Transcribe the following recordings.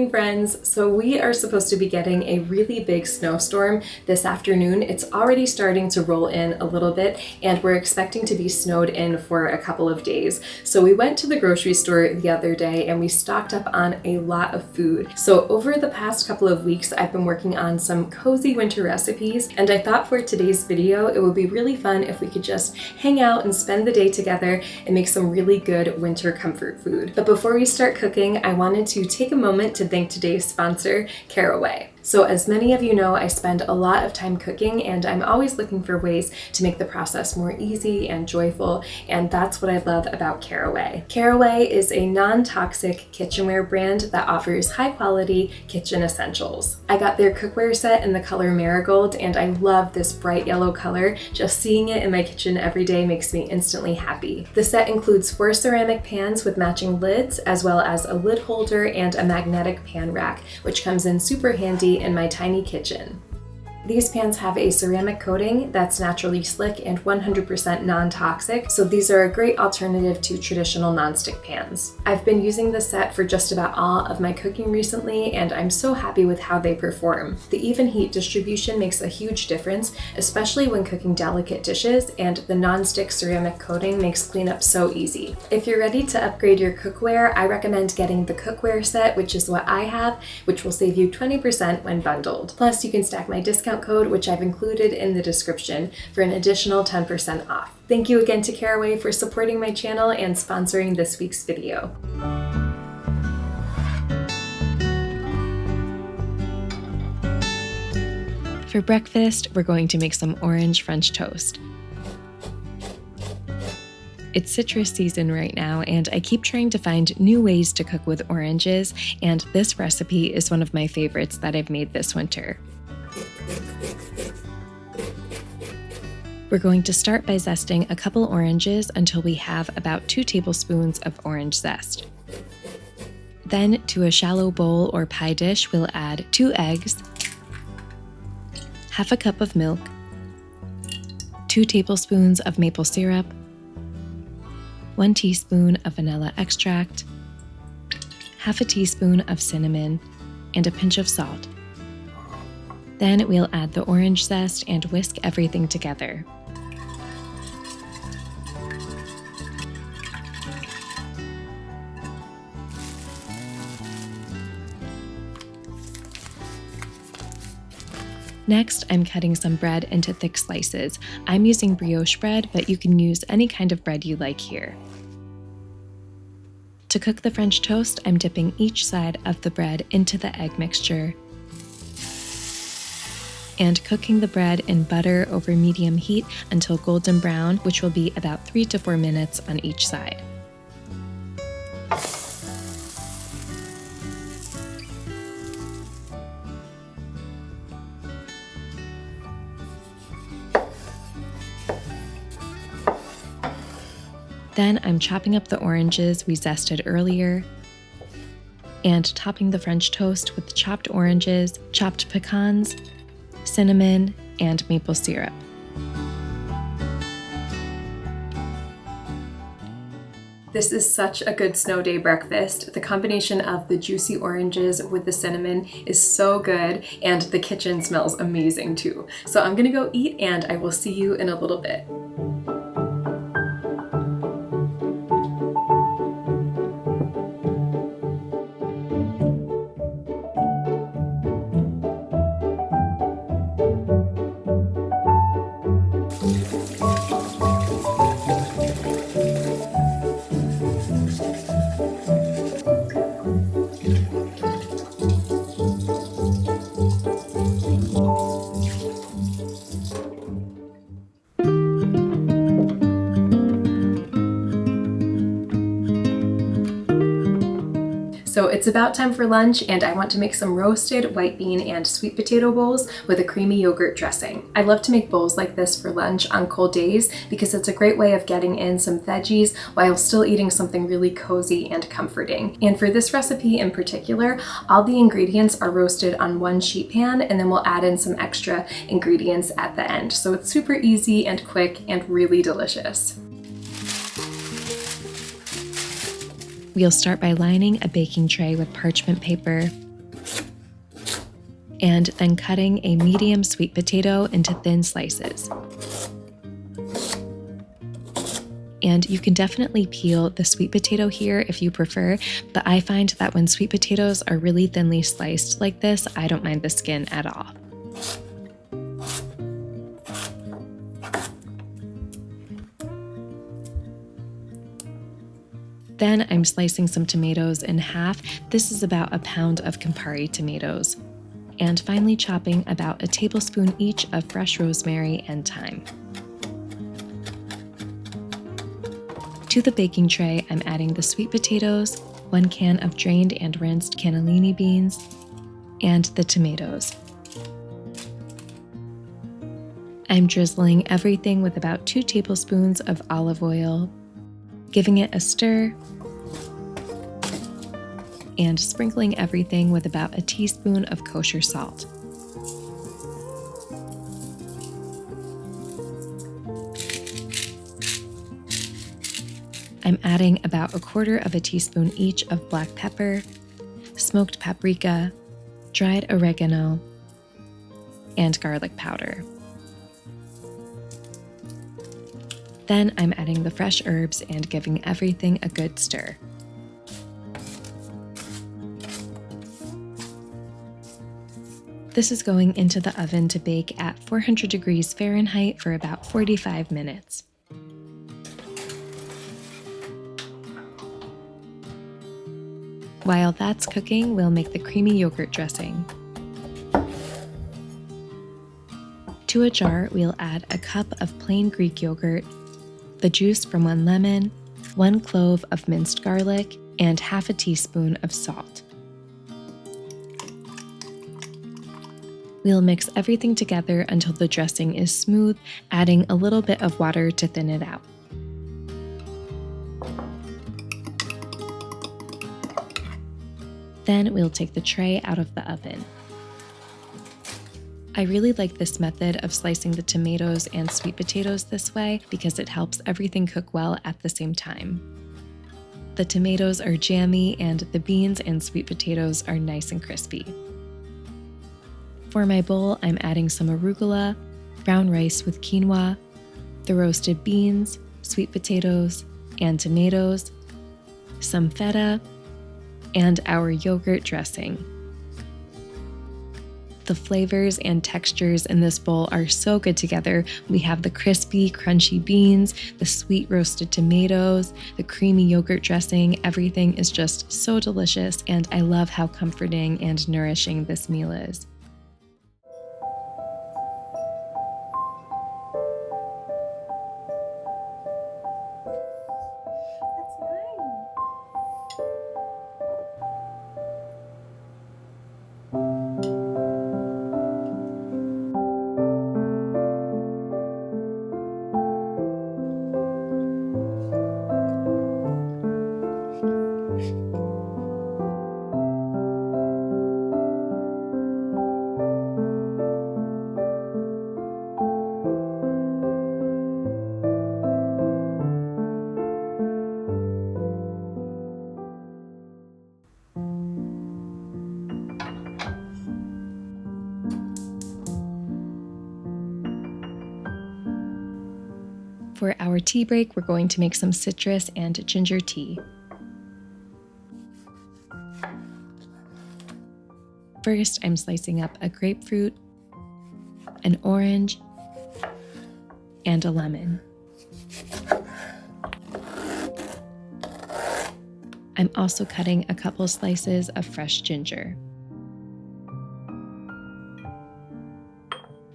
morning, friends. So we are supposed to be getting a really big snowstorm this afternoon. It's already starting to roll in a little bit, and we're expecting to be snowed in for a couple of days. So we went to the grocery store the other day and we stocked up on a lot of food. So over the past couple of weeks, I've been working on some cozy winter recipes, and I thought for today's video, it would be really fun if we could just hang out and spend the day together and make some really good winter comfort food. But before we start cooking, I wanted to take a moment to thank today's sponsor, Caraway. So as many of you know, I spend a lot of time cooking, and I'm always looking for ways to make the process more easy and joyful, and that's what I love about Caraway. Caraway is a non-toxic kitchenware brand that offers high-quality kitchen essentials. I got their cookware set in the color Marigold, and I love this bright yellow color. Just seeing it in my kitchen every day makes me instantly happy. The set includes 4 ceramic pans with matching lids, as well as a lid holder and a magnetic pan rack, which comes in super handy in my tiny kitchen. These pans have a ceramic coating that's naturally slick and 100% non-toxic, so these are a great alternative to traditional nonstick pans. I've been using this set for just about all of my cooking recently, and I'm so happy with how they perform. The even heat distribution makes a huge difference, especially when cooking delicate dishes, and the nonstick ceramic coating makes cleanup so easy. If you're ready to upgrade your cookware, I recommend getting the cookware set, which is what I have, which will save you 20% when bundled. Plus, you can stack my discount code, which I've included in the description, for an additional 10% off. Thank you again to Caraway for supporting my channel and sponsoring this week's video. For breakfast, we're going to make some orange French toast. It's citrus season right now, and I keep trying to find new ways to cook with oranges, and this recipe is one of my favorites that I've made this winter. We're going to start by zesting a couple oranges until we have about 2 tablespoons of orange zest. Then, to a shallow bowl or pie dish, we'll add 2 eggs, half a cup of milk, 2 tablespoons of maple syrup, 1 teaspoon of vanilla extract, half a teaspoon of cinnamon, and a pinch of salt. Then we'll add the orange zest and whisk everything together. Next, I'm cutting some bread into thick slices. I'm using brioche bread, but you can use any kind of bread you like here. To cook the French toast, I'm dipping each side of the bread into the egg mixture and cooking the bread in butter over medium heat until golden brown, which will be about 3 to 4 minutes on each side. Then I'm chopping up the oranges we zested earlier and topping the French toast with chopped oranges, chopped pecans, cinnamon, and maple syrup. This is such a good snow day breakfast. The combination of the juicy oranges with the cinnamon is so good, and the kitchen smells amazing too. So I'm gonna go eat, and I will see you in a little bit. So it's about time for lunch, and I want to make some roasted white bean and sweet potato bowls with a creamy yogurt dressing. I love to make bowls like this for lunch on cold days because it's a great way of getting in some veggies while still eating something really cozy and comforting. And for this recipe in particular, all the ingredients are roasted on one sheet pan, and then we'll add in some extra ingredients at the end. So it's super easy and quick and really delicious. We'll start by lining a baking tray with parchment paper, and then cutting a medium sweet potato into thin slices. And you can definitely peel the sweet potato here if you prefer, but I find that when sweet potatoes are really thinly sliced like this, I don't mind the skin at all. Then I'm slicing some tomatoes in half. This is about a pound of Campari tomatoes. And finally chopping about a tablespoon each of fresh rosemary and thyme. To the baking tray, I'm adding the sweet potatoes, 1 can of drained and rinsed cannellini beans, and the tomatoes. I'm drizzling everything with about 2 tablespoons of olive oil, giving it a stir, and sprinkling everything with about a teaspoon of kosher salt. I'm adding about 1/4 teaspoon each of black pepper, smoked paprika, dried oregano, and garlic powder. Then I'm adding the fresh herbs and giving everything a good stir. This is going into the oven to bake at 400 degrees Fahrenheit for about 45 minutes. While that's cooking, we'll make the creamy yogurt dressing. To a jar, we'll add a cup of plain Greek yogurt, the juice from 1 lemon, 1 clove of minced garlic, and half a teaspoon of salt. We'll mix everything together until the dressing is smooth, adding a little bit of water to thin it out. Then we'll take the tray out of the oven. I really like this method of slicing the tomatoes and sweet potatoes this way because it helps everything cook well at the same time. The tomatoes are jammy and the beans and sweet potatoes are nice and crispy. For my bowl, I'm adding some arugula, brown rice with quinoa, the roasted beans, sweet potatoes, and tomatoes, some feta, and our yogurt dressing. The flavors and textures in this bowl are so good together. We have the crispy, crunchy beans, the sweet roasted tomatoes, the creamy yogurt dressing. Everything is just so delicious, and I love how comforting and nourishing this meal is. For our tea break, we're going to make some citrus and ginger tea. First, I'm slicing up a grapefruit, an orange, and a lemon. I'm also cutting a couple slices of fresh ginger.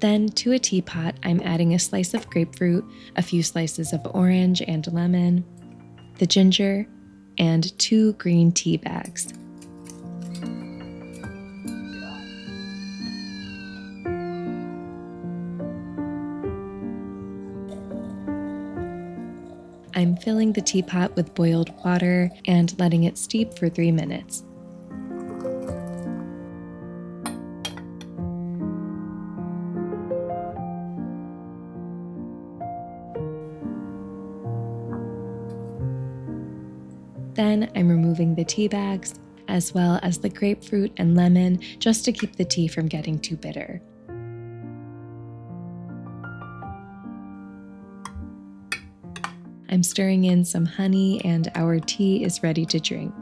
Then, to a teapot, I'm adding a slice of grapefruit, a few slices of orange and lemon, the ginger, and 2 green tea bags. I'm filling the teapot with boiled water and letting it steep for 3 minutes. Then I'm removing the tea bags, as well as the grapefruit and lemon, just to keep the tea from getting too bitter. I'm stirring in some honey and our tea is ready to drink.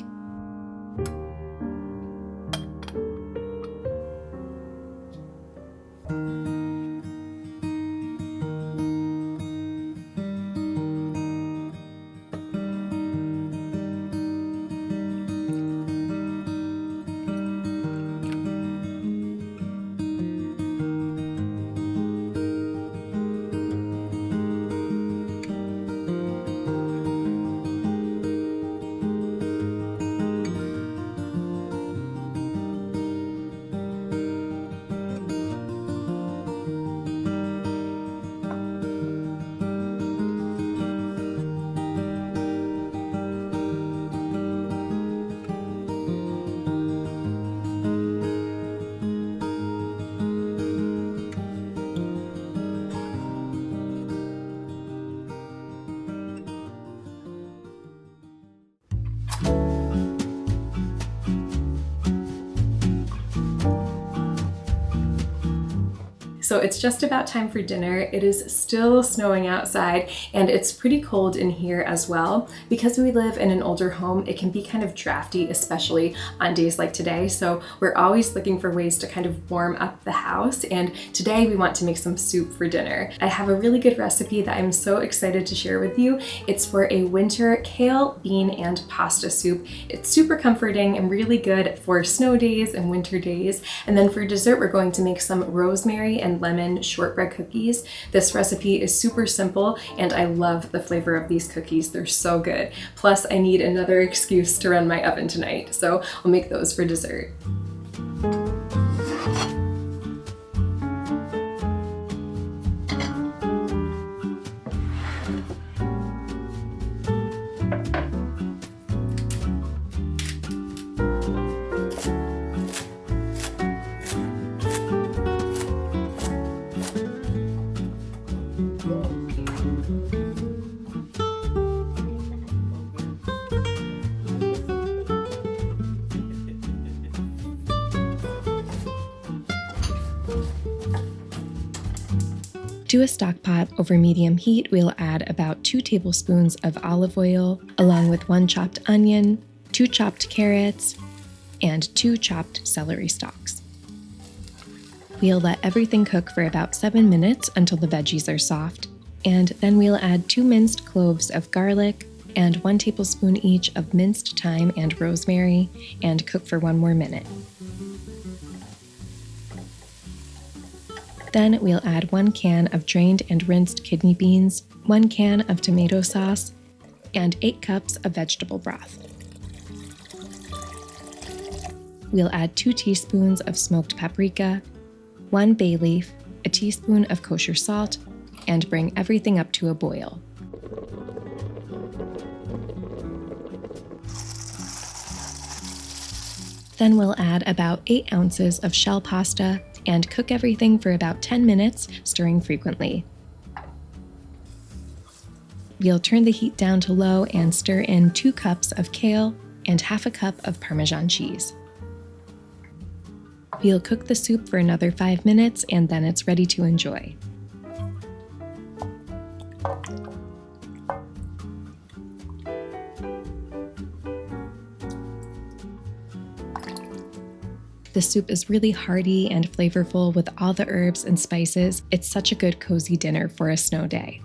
So it's just about time for dinner. It is still snowing outside and it's pretty cold in here as well. Because we live in an older home, it can be kind of drafty, especially on days like today. So we're always looking for ways to kind of warm up the house. And today we want to make some soup for dinner. I have a really good recipe that I'm so excited to share with you. It's for a winter kale, bean, and pasta soup. It's super comforting and really good for snow days and winter days. And then for dessert, we're going to make some rosemary and lemon shortbread cookies. This recipe is super simple and I love the flavor of these cookies. They're so good. Plus I need another excuse to run my oven tonight, so I'll make those for dessert. To a stock pot over medium heat, we'll add about 2 tablespoons of olive oil, along with 1 chopped onion, 2 chopped carrots, and 2 chopped celery stalks. We'll let everything cook for about 7 minutes until the veggies are soft, and then we'll add 2 minced cloves of garlic and 1 tablespoon each of minced thyme and rosemary, and cook for 1 more minute. Then we'll add 1 can of drained and rinsed kidney beans, 1 can of tomato sauce, and 8 cups of vegetable broth. We'll add 2 teaspoons of smoked paprika, 1 bay leaf, a teaspoon of kosher salt, and bring everything up to a boil. Then we'll add about 8 ounces of shell pasta and cook everything for about 10 minutes, stirring frequently. We'll turn the heat down to low and stir in 2 cups of kale and half a cup of Parmesan cheese. We'll cook the soup for another 5 minutes and then it's ready to enjoy. The soup is really hearty and flavorful with all the herbs and spices. It's such a good cozy dinner for a snow day.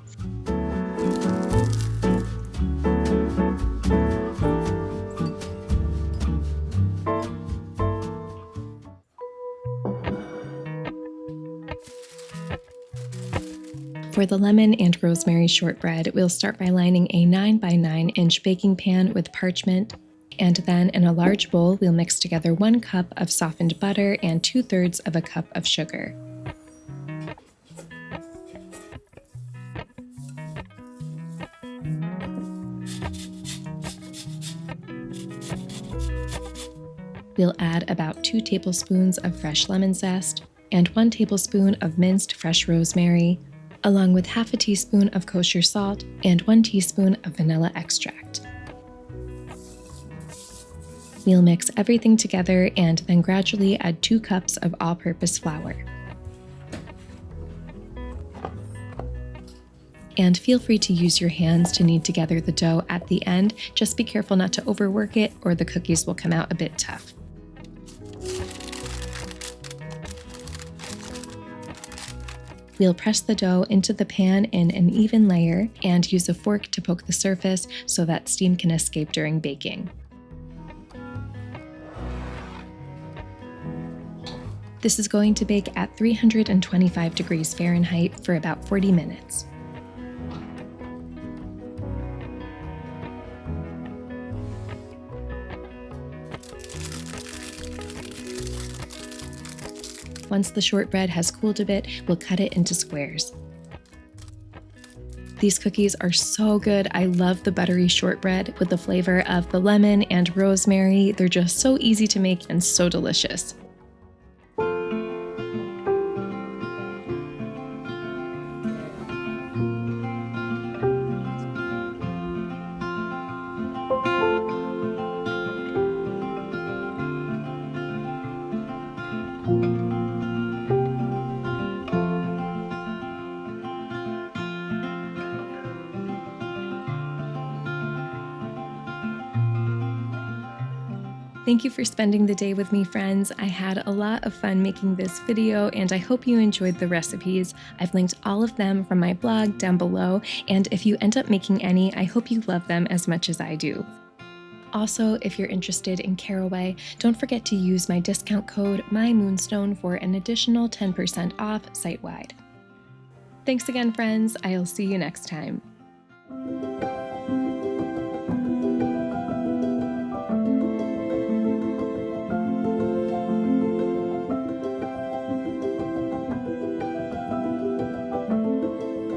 For the lemon and rosemary shortbread, we'll start by lining a 9 by 9 inch baking pan with parchment. And then in a large bowl, we'll mix together 1 cup of softened butter and 2/3 of a cup of sugar. We'll add about 2 tablespoons of fresh lemon zest and 1 tablespoon of minced fresh rosemary, along with half a teaspoon of kosher salt and 1 teaspoon of vanilla extract. We'll mix everything together and then gradually add 2 cups of all-purpose flour. And feel free to use your hands to knead together the dough at the end. Just be careful not to overwork it or the cookies will come out a bit tough. We'll press the dough into the pan in an even layer and use a fork to poke the surface so that steam can escape during baking. This is going to bake at 325 degrees Fahrenheit for about 40 minutes. Once the shortbread has cooled a bit, we'll cut it into squares. These cookies are so good. I love the buttery shortbread with the flavor of the lemon and rosemary. They're just so easy to make and so delicious. Thank you for spending the day with me, friends. I had a lot of fun making this video and I hope you enjoyed the recipes. I've linked all of them from my blog down below, and if you end up making any, I hope you love them as much as I do. Also, if you're interested in caraway, don't forget to use my discount code MyMoonstone for an additional 10% off site-wide. Thanks again, friends. I'll see you next time.